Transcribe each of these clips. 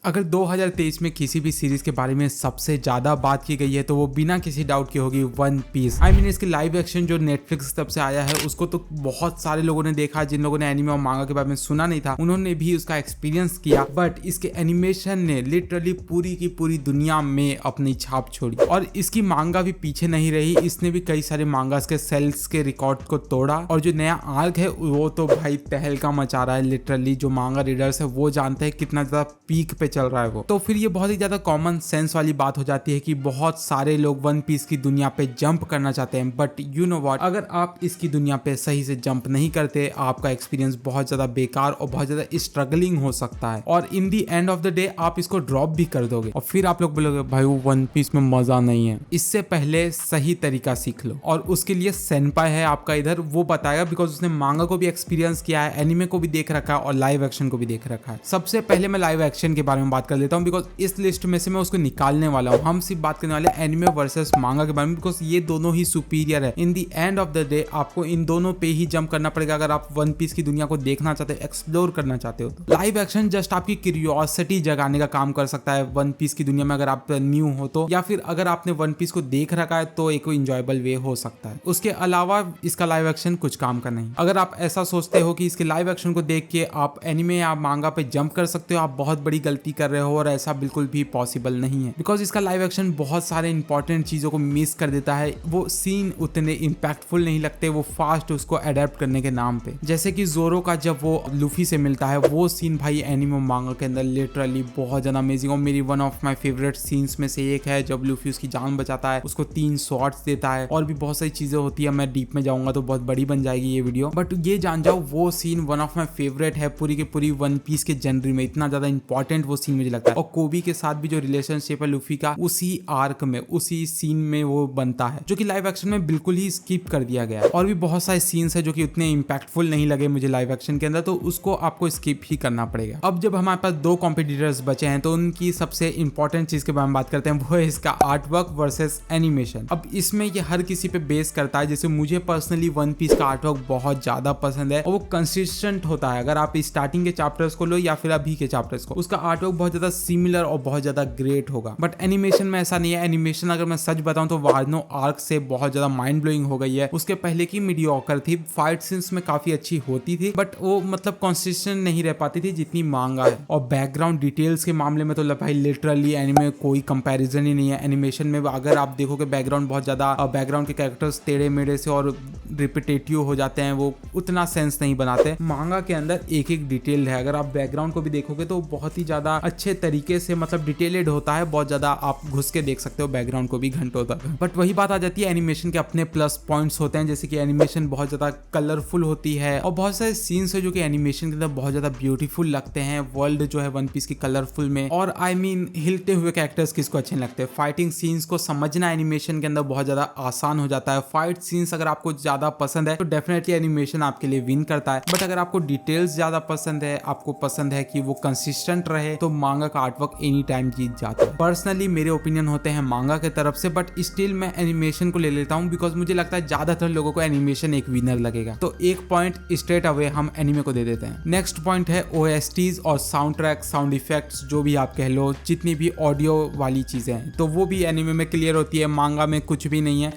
अगर 2023 में किसी भी सीरीज के बारे में सबसे ज्यादा बात की गई है तो वो बिना किसी डाउट की होगी वन पीस। इसकी लाइव एक्शन जो नेटफ्लिक्स तब से आया है उसको तो बहुत सारे लोगों ने देखा, जिन लोगों ने एनिमे और मांगा के बारे में सुना नहीं था उन्होंने भी उसका एक्सपीरियंस किया। बट इसके एनिमेशन ने लिटरली पूरी की पूरी दुनिया में अपनी छाप छोड़ी और इसकी मांगा भी पीछे नहीं रही। इसने भी कई सारे मांगास के सेल्स के रिकॉर्ड को तोड़ा और जो नया आर्क है वो तो भाई तहलका मचा रहा है। लिटरली जो मांगा रीडर्स है वो जानते हैं कितना ज्यादा पीक पे चल रहा है वो। तो फिर ये बहुत ही ज्यादा कॉमन सेंस वाली बात हो जाती है कि बहुत सारे लोग वन पीस की दुनिया पे जंप करना चाहते हैं, बट यू नो व्हाट, अगर आप इसकी दुनिया पे सही से जंप नहीं करते आपका एक्सपीरियंस बहुत ज्यादा बेकार और बहुत ज्यादा स्ट्रगलिंग हो सकता है और इन दी एंड ऑफ द डे आप इसको ड्रॉप भी कर दोगे और फिर आप लोग बोलोगे भाई वो वन पीस में मजा नहीं है। इससे पहले सही तरीका सीख लो और उसके लिए सेनपाई है आपका इधर, वो बताएगा बिकॉज उसने मांगा को भी एक्सपीरियंस किया है, एनिमे को भी देख रखा है और लाइव एक्शन को भी देख रखा है। सबसे पहले मैं लाइव एक्शन के बारे में बात कर लेता हूँ बिकॉज इस लिस्ट में से मैं उसको निकालने वाला हूँ। हम सिर्फ बात करने वाले एनिमे वर्सेस मांगा के बारे में बिकॉज ये दोनों ही सुपीरियर है। इन दी एंड ऑफ द डे आपको इन दोनों पे ही जंप करना पड़ेगा अगर आप वन पीस की दुनिया को देखना चाहते हो, एक्सप्लोर करना चाहते हो। तो लाइव एक्शन जस्ट आपकी क्यूरियोसिटी जगाने का काम कर सकता है वन पीस की दुनिया में अगर आप न्यू हो तो, या फिर अगर आपने वन पीस को देख रखा है तो एक इंजॉयबल वे हो सकता है। उसके अलावा इसका लाइव एक्शन कुछ काम का नहीं। अगर आप ऐसा सोचते हो कि इसके लाइव एक्शन को देख के आप एनिमे या मांगा पे जंप कर सकते हो, आप बहुत बड़ी गलती कर रहे हो और ऐसा बिल्कुल भी पॉसिबल नहीं है बिकॉज इसका लाइव एक्शन बहुत सारे इंपॉर्टेंट चीजों को मिस कर देता है। वो सीन उतने इम्पैक्टफुल नहीं लगते, वो फास्ट उसको अडेप्ट करने के नाम पे। जैसे कि जोरो का जब वो लूफी से मिलता है वो सीन भाई एनिमे मांगा के अंदर लिटरली बहुत ज्यादा अमेजिंग और मेरी one of my favourite scenes में से एक है जब लूफी उसकी जान बचाता है, उसको 3 शॉट्स देता है और भी बहुत सारी चीजें होती है। मैं डीप में जाऊंगा तो बहुत बड़ी बन जाएगी ये वीडियो, बट ये जान जाओ वो scene one of my favourite है पूरी की पूरी वन पीस के जनरी में। इतना ज्यादा इंपॉर्टेंट वो सीन मुझे लगता है और कोबी के साथ भी जो रिलेशनशिप है लूफी का उसी आर्क में उसी सीन में वो बनता है जो कि लाइव एक्शन में बिल्कुल ही स्किप कर दिया गया है। और भी बहुत सारे सीन्स है जो कि उतने इम्पैक्टफुल नहीं लगे मुझे लाइव एक्शन के अंदर, तो उसको आपको स्किप ही करना पड़ेगा। अब जब हमारे पास 2 कॉम्पिटिटर्स बचे हैं तो उनकी सबसे इंपॉर्टेंट चीज के बारे में बात करते हैं, वो है इसका आर्ट वर्क वर्सेस एनिमेशन। अब इसमें ये हर किसी पे बेस करता है। जैसे मुझे पर्सनली वन पीस का आर्ट वर्क बहुत ज्यादा पसंद है और वो कंसिस्टेंट होता है। अगर आप स्टार्टिंग के चैप्टर्स को लो या फिर अभी के चैप्टर्स को, उसका आर्ट वर्क बहुत ज्यादा सिमिलर और बहुत ज्यादा ग्रेट होगा। बट एनिमेशन में ऐसा नहीं है। एनिमेशन अगर मैं सच बताऊं तो वानो आर्क से बहुत ज्यादा माइंड ब्लोइंग हो गई है। उसके पहले की मीडियोकर थी, फाइट सीन्स में काफी अच्छी होती थी बट वो मतलब कंसिस्टेंट नहीं रह पाती थी जितनी मांगा है। और बैकग्राउंड डिटेल्स के मामले में तो भाई लिटरली एनिमे कोई कंपैरिजन ही नहीं है। एनिमेशन में अगर आप देखोगे बैकग्राउंड बहुत ज्यादा, बैकग्राउंड के कैरेक्टर्स टेढ़े मेढ़े से और रिपीटेटिव हो जाते हैं, वो उतना सेंस नहीं बनाते। मांगा के अंदर एक एक डिटेल है। अगर आप बैकग्राउंड को भी देखोगे तो बहुत ही ज्यादा अच्छे तरीके से मतलब डिटेलेड होता है, बहुत ज्यादा आप घुस के देख सकते हो बैकग्राउंड को भी घंटों तक। बट वही बात आ जाती है एनिमेशन के अपने प्लस पॉइंट्स होते हैं, जैसे कि एनिमेशन बहुत ज्यादा कलरफुल होती है और बहुत सारे सीन्स है जो कि एनिमेशन के अंदर बहुत ज्यादा ब्यूटीफुल लगते हैं। वर्ल्ड जो है वन पीस की कलरफुल में, और आई मीन हिलते हुए कैरेक्टर्स किसको अच्छे लगते हैं। फाइटिंग सीन्स को समझना एनिमेशन के अंदर बहुत ज्यादा आसान हो जाता है। फाइट सीन्स अगर आपको ज्यादा पसंद है तो डेफिनेटली एनिमेशन आपके लिए विन करता है। बट अगर आपको डिटेल्स ज्यादा पसंद है, आपको पसंद है कि वो कंसिस्टेंट रहे, तो मांगा का आर्टवर्क एनी टाइम जीत जाता है। पर्सनली मेरे ओपिनियन होते हैं मांगा के तरफ से, बट स्टिल मैं एनिमेशन को ले लेता हूँ बिकॉज मुझे लगता है ज्यादातर लोगों को एनिमेशन एक विनर लगेगा। तो 1 पॉइंट स्ट्रेट अवे हम एनिमे को दे देते हैं। नेक्स्ट पॉइंट है OSTs और साउंड ट्रैक, साउंड इफेक्ट्स, जो भी आप कह लो, जितनी भी ऑडियो वाली चीजें हैं तो वो भी एनिमे में क्लियर होती है। मांगा में कुछ भी नहीं है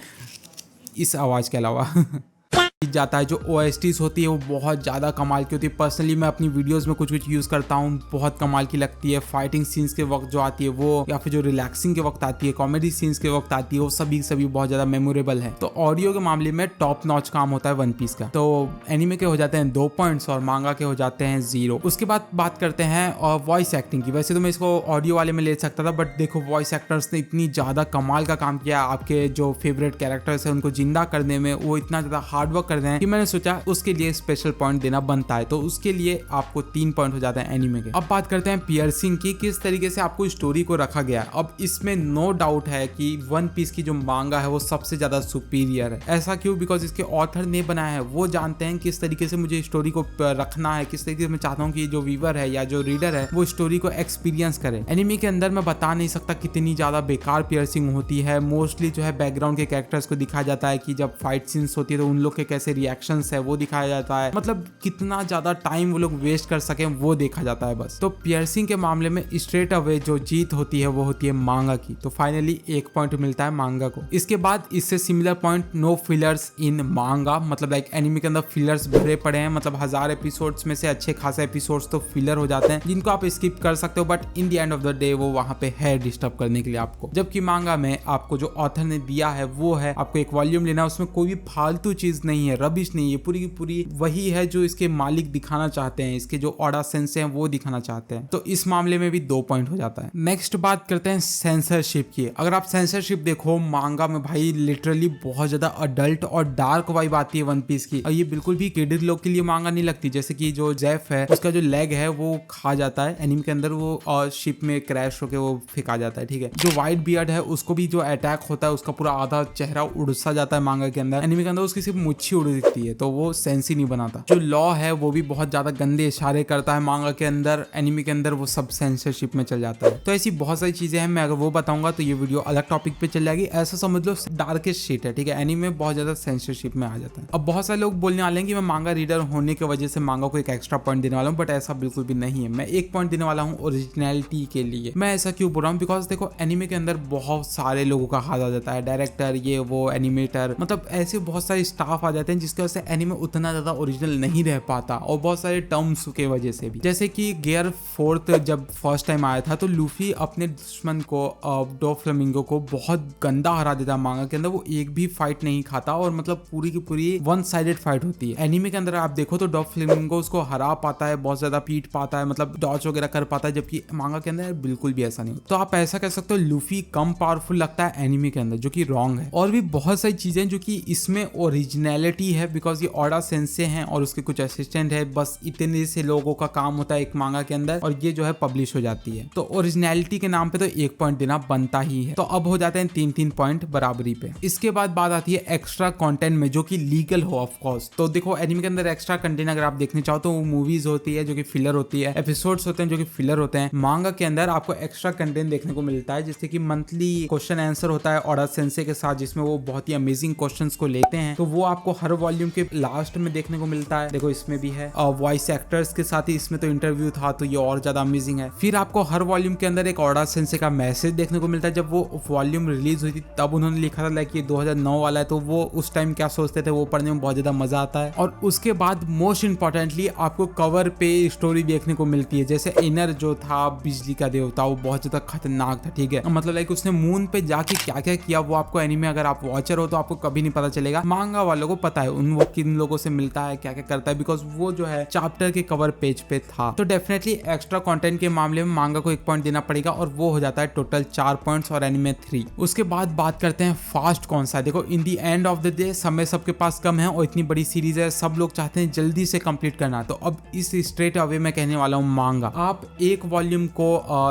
इस आवाज के अलावा जाता है। जो OSTs होती है वो बहुत ज़्यादा कमाल की होती है। पर्सनली मैं अपनी वीडियोस में कुछ यूज़ करता हूँ, बहुत कमाल की लगती है। फाइटिंग सीन्स के वक्त जो आती है वो, या फिर जो रिलैक्सिंग के वक्त आती है, कॉमेडी सीन्स के वक्त आती है, वो सभी बहुत ज़्यादा मेमोरेबल है। तो ऑडियो के मामले में टॉप नॉच काम होता है वन पीस का। तो एनिमे के हो जाते हैं 2 पॉइंट्स और मांगा के हो जाते हैं 0। उसके बाद बात करते हैं और वॉइस एक्टिंग की। वैसे तो मैं इसको ऑडियो वाले में ले सकता था बट देखो वॉइस एक्टर्स ने इतनी ज़्यादा कमाल का काम किया। आपके जो फेवरेट कैरेक्टर्स है उनको जिंदा करने में वो इतना ज़्यादा हार्ड वर्क कर रहे हैं कि मैंने सोचा उसके लिए स्पेशल पॉइंट देना बनता है। तो उसके लिए आपको 3 पॉइंट हो जाते हैं एनिमे के। अब बात करते हैं पियर्सिंग की, किस तरीके से आपको स्टोरी को रखा गया है। अब इसमें नो डाउट है कि वन पीस की जो मांगा है वो सबसे ज्यादा सुपीरियर है। ऐसा क्यों? बिकॉज इसके ऑथर ने बनाया है, वो जानते हैं किस तरीके से मुझे स्टोरी को रखना है, किस तरीके से मैं चाहता हूँ कि जो व्यूअर है या जो रीडर है वो स्टोरी को एक्सपीरियंस करे। एनिमे के अंदर मैं बता नहीं सकता कितनी ज्यादा बेकार पियर्सिंग होती है। मोस्टली जो है बैकग्राउंड के कैरेक्टर्स को दिखाया जाता है कि जब फाइट सीन्स होती है तो उन लोग के कैसे रिएक्शंस है वो दिखाया जाता है, मतलब कितना ज्यादा टाइम वो लोग वेस्ट कर सके वो देखा जाता है बस। तो पियर्सिंग के मामले में स्ट्रेट अवे जो जीत होती है वो होती है मांगा की, तो फाइनली 1 पॉइंट मिलता है मांगा को। इसके बाद इससे सिमिलर पॉइंट नो फिलर्स इन मांगा, मतलब लाइक एनिमे के अंदर फिलर्स भरे पड़े हैं, मतलब 1000 एपिसोड्स में से अच्छे खासे एपिसोड्स तो फिलर हो जाते हैं जिनको आप स्किप कर सकते हो, but in the end of the day वो वहां पे है डिस्टर्ब करने के लिए आपको। जबकि मांगा में आपको जो ऑथर ने दिया है वो है आपको एक वॉल्यूम लेना, उसमें कोई भी फालतू चीज नहीं है, रबिश नहीं है, पूरी की पूरी वही है जो इसके मालिक दिखाना चाहते हैं, इसके जो ओडा सेंसे हैं वो दिखाना चाहते हैं, तो इस मामले में भी 2 पॉइंट हो जाता है। नेक्स्ट बात करते हैं सेंसरशिप की। अगर आप सेंसरशिप देखो मांगा में भाई लिटरली बहुत ज्यादा अडल्ट और डार्क वाइब आती है वन पीस की, और ये बिल्कुल भी किड लोग के लिए मांगा नहीं लगती। जैसे कि जो जेफ है उसका जो लेग है वो खा जाता है एनीमे के अंदर, वो और शिप में क्रैश होकर वो फेंका जाता है, ठीक है। जो व्हाइट बियर्ड है उसको भी जो अटैक होता है उसका पूरा आधा चेहरा उड़ सा जाता है मांगा के अंदर, एनीमे के अंदर उसकी सिर्फ मुच्छी उड़ दिखती है, तो वो सेंस ही नहीं बनाता। जो लॉ है वो भी बहुत ज्यादा गंदे इशारे करता है मांगा के अंदर, एनीमे के अंदर वो सब सेंसरशिप में चल जाता है। तो ऐसी बहुत सारी चीजें हैं, मैं अगर वो बताऊंगा तो ये वीडियो अलग टॉपिक पे चल जाएगी। ऐसा समझ लो डार्केस्ट शीट है, ठीक है, एनीमे बहुत ज्यादा सेंसरशिप में आ जाता है। अब बहुत सारे लोग बोलने वाले हैं कि मैं मांगा रीडर होने की वजह से मांगा को एक एक्स्ट्रा पॉइंट देने वाला हूँ, बट ऐसा बिल्कुल भी नहीं है। मैं 1 पॉइंट देने वाला हूँ ओरिजिनलिटी के लिए। मैं ऐसा क्यों बोल रहा हूँ, बिकॉज देखो एनीमे के अंदर बहुत सारे लोगों का हाथ आ जाता है, डायरेक्टर ये वो एनिमेटर, मतलब ऐसे बहुत सारे स्टाफ आ जाते हैं जिसकी वजह से एनीमे उतना ज्यादा ओरिजिनल नहीं रह पाता, और बहुत सारे टर्म्स के वजह से भी। जैसे कि गियर 4 जब फर्स्ट टाइम आया था तो लूफी अपने दुश्मन को डोफ्लेमिंगो को बहुत गंदा हरा देता है मांगा के अंदर, वो एक भी फाइट नहीं खाता और मतलब पूरी की पूरी वन साइडेड फाइट होती है। एनीमे के अंदर आप देखो तो डोफ्लेमिंगो उसको हरा पाता है, बहुत ज्यादा पीट पाता है, मतलब डॉच वगैरह कर पाता है, जबकि मांगा के अंदर बिल्कुल भी ऐसा नहीं होता। तो आप ऐसा कह सकते हो लूफी कम पावरफुल लगता है एनीमे के अंदर, जो कि रॉन्ग है। और भी बहुत सारी चीजें जो कि इसमें ओरिजिनलिटी है, बिकॉज ये ओडा सेंसे हैं और उसके कुछ असिस्टेंट है, बस इतने से लोगों का काम होता है एक मांगा के अंदर, और ये जो है पब्लिश हो जाती है। तो ओरिजिनलिटी के नाम पे तो 1 पॉइंट देना बनता ही है। तो अब हो जाते हैं 3-3 पॉइंट बराबरी पे। इसके बाद बात आती है एक्स्ट्रा कंटेंट में, जो कि लीगल हो ऑफ कोर्स। तो देखो एनीमे के अंदर एक्स्ट्रा कंटेंट अगर आप देखने चाहो तो मूवीज होती है जो कि फिलर होती है, एपिसोड्स होते हैं जो कि फिलर होते हैं। मांगा के अंदर आपको एक्स्ट्रा कंटेंट देखने को मिलता है, जैसे कि मंथली क्वेश्चन आंसर होता है ओडा सेंसे के साथ, जिसमें वो बहुत ही अमेजिंग क्वेश्चंस को लेते हैं, तो वो आपको हर वॉल्यूम के लास्ट में देखने को मिलता है। देखो इसमें भी है, और वॉइस एक्टर्स के साथ ही इसमें तो इंटरव्यू था, तो ये और ज्यादा अमेजिंग है। फिर आपको हर वॉल्यूम के अंदर एक ओडा सेंसे का मैसेज देखने को मिलता है। जब वो वॉल्यूम रिलीज हुई थी तब उन्होंने लिखा था लाइक ये 2009 वाला है, तो वो उस टाइम क्या सोचते थे वो पढ़ने में बहुत ज्यादा मजा आता है। और उसके बाद मोस्ट इंपॉर्टेंटली आपको कवर पे स्टोरी देखने को मिलती है, जैसे इनर जो था बिजली का देवता वो बहुत ज्यादा खतरनाक था, ठीक है, मतलब लाइक उसने मून पे जाके क्या क्या किया वो आपको एनीमे अगर आप वॉचर हो तो आपको कभी नहीं पता चलेगा। मांगा वालों को पता है उन वो किन लोगों से मिलता है, क्या क्या करता है, बिकॉज वो जो है चैप्टर के कवर पेज पे था। तो डेफिनेटली एक्स्ट्रा कंटेंट के मामले में मांगा को 1 पॉइंट देना पड़ेगा, और वो हो जाता है टोटल 4 पॉइंट्स और एनीमे 3। उसके बाद बात करते हैं फास्ट कौन सा। देखो इन दी एंड ऑफ द डे समय सबके पास कम है और इतनी बड़ी सीरीज है, सब लोग चाहते हैं जल्दी से कंप्लीट करना। तो अब इस स्ट्रेट अवे में कहने वाला हूँ मांगा, आप एक वॉल्यूम को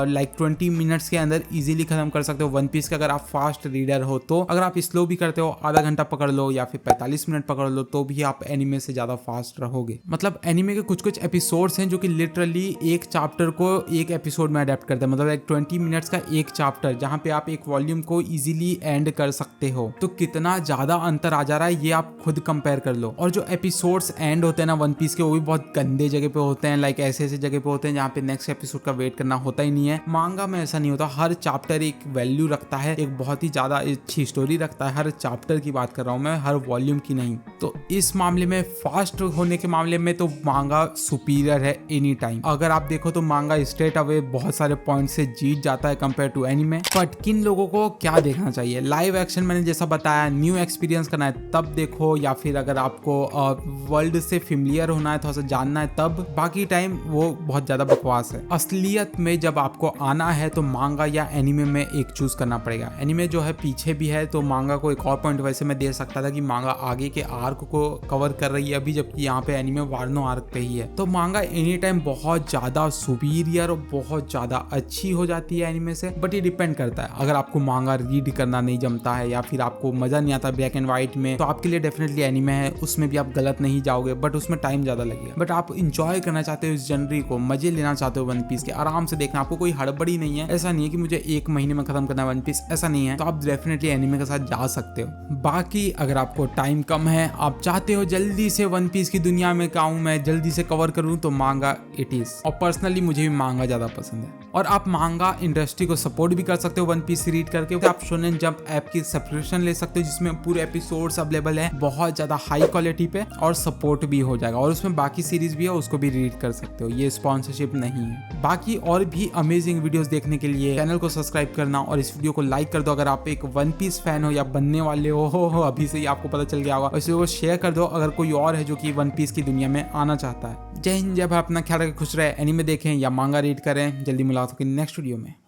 लाइक 20 मिनट्स के अंदर इजीली खत्म कर सकते हो वन पीस का, अगर आप फास्ट रीडर हो तो। अगर आप स्लो भी करते हो आधा घंटा पकड़ लो या फिर 45 मिनट पकड़ लो, तो भी आप एनीमे से ज्यादा फास्ट रहोगे। मतलब एनीमे के कुछ कुछ एपिसोड्स हैं जो कि लिटरली एक चैप्टर को एक एपिसोड में अडेप्ट करते हैं, मतलब एक 20 मिनट्स का एक चैप्टर, जहाँ पे आप एक वॉल्यूम को इजीली एंड कर सकते हो। तो कितना ज्यादा अंतर आ जा रहा है ये आप खुद कंपेयर कर लो। और जो एपिसोड्स एंड होते हैं ना वन पीस के, वो भी बहुत गंदे जगह पे होते हैं, लाइक ऐसे ऐसे जगह पे होते हैं जहाँ पे नेक्स्ट एपिसोड का वेट करना होता ही नहीं है। मांगा में ऐसा नहीं होता, हर चैप्टर एक वैल्यू रखता है, एक बहुत ही ज्यादा अच्छी स्टोरी रखता है। हर चैप्टर की बात कर रहा हूँ मैं, हर वॉल्यूम की नहीं। तो इस मामले में फास्ट होने के मामले में तो मांगा सुपीरियर है एनी टाइम। अगर आप देखो तो मांगा स्ट्रेट अवे बहुत सारे पॉइंट से जीत जाता है कंपेयर टू एनीमे। बट किन लोगों को क्या देखना चाहिए, लाइव एक्शन मैंने जैसा बताया, न्यू एक्सपीरियंस करना है तब देखो, या फिर अगर आपको वर्ल्ड से फेमिलियर होना है, थोड़ा सा जानना है तब। बाकी टाइम वो बहुत ज्यादा बकवास है। असलियत में जब आपको आना है तो मांगा या एनीमे में एक चूज करना पड़ेगा। एनीमे जो है पीछे भी है, तो मांगा को एक और पॉइंट वैसे मैं दे सकता था कि मांगा आगे के आर्क को कवर कर रही है अभी, जबकि यहाँ पे एनीमे वार्नो आर्क पे ही है। तो मांगा एनी टाइम बहुत ज्यादा सुपीरियर और बहुत ज्यादा अच्छी हो जाती है एनीमे से। बट ये डिपेंड करता है, अगर आपको मांगा रीड करना नहीं जमता है या फिर आपको मजा नहीं आता ब्लैक एंड व्हाइट में, तो आपके लिए डेफिनेटली एनीमे है, उसमें भी आप गलत नहीं जाओगे, बट उसमें टाइम ज्यादा लगेगा। बट आप इंजॉय करना चाहते हो इस जनरी को, मजे लेना चाहते हो वन पीस के, आराम से देखना, आपको कोई हड़बड़ी नहीं है। ऐसा नहीं है कि मुझे 1 महीने में खत्म करना है वन पीस, ऐसा नहीं है। तो आप डेफिनेटली एनीमे के साथ जा सकते हो। बाकी अगर आपको टाइम कम है हैं, आप चाहते हो जल्दी से वन पीस की दुनिया में आऊं, मैं जल्दी से कवर करूं, तो मांगा इट इज। और पर्सनली मुझे भी मांगा ज्यादा पसंद है। और आप मांगा इंडस्ट्री को सपोर्ट भी कर सकते हो वन पीस रीड करके। आप शोनेन जंप ऐप की सब्सक्रिप्शन ले सकते हो जिसमें पूरे एपिसोड्स अवेलेबल है बहुत ज्यादा हाई क्वालिटी पे, और सपोर्ट भी हो जाएगा। और उसमें बाकी सीरीज भी है, उसको भी रीड कर सकते हो, ये स्पॉन्सरशिप नहीं है। बाकी और भी अमेजिंग वीडियोस देखने के लिए चैनल को सब्सक्राइब करना और इस वीडियो को लाइक कर दो अगर आप एक वन पीस फैन हो या बनने वाले हो अभी से ही आपको पता चल गया होगा। और इस वीडियो को शेयर कर दो अगर कोई और है जो कि वन पीस की दुनिया में आना चाहता है। जय हिंद, जय भारत, अपना ख्याल रखें, खुश रहे, एनीमे देखें या मांगा रीड करें। जल्दी मुलाकात होगी नेक्स्ट वीडियो में।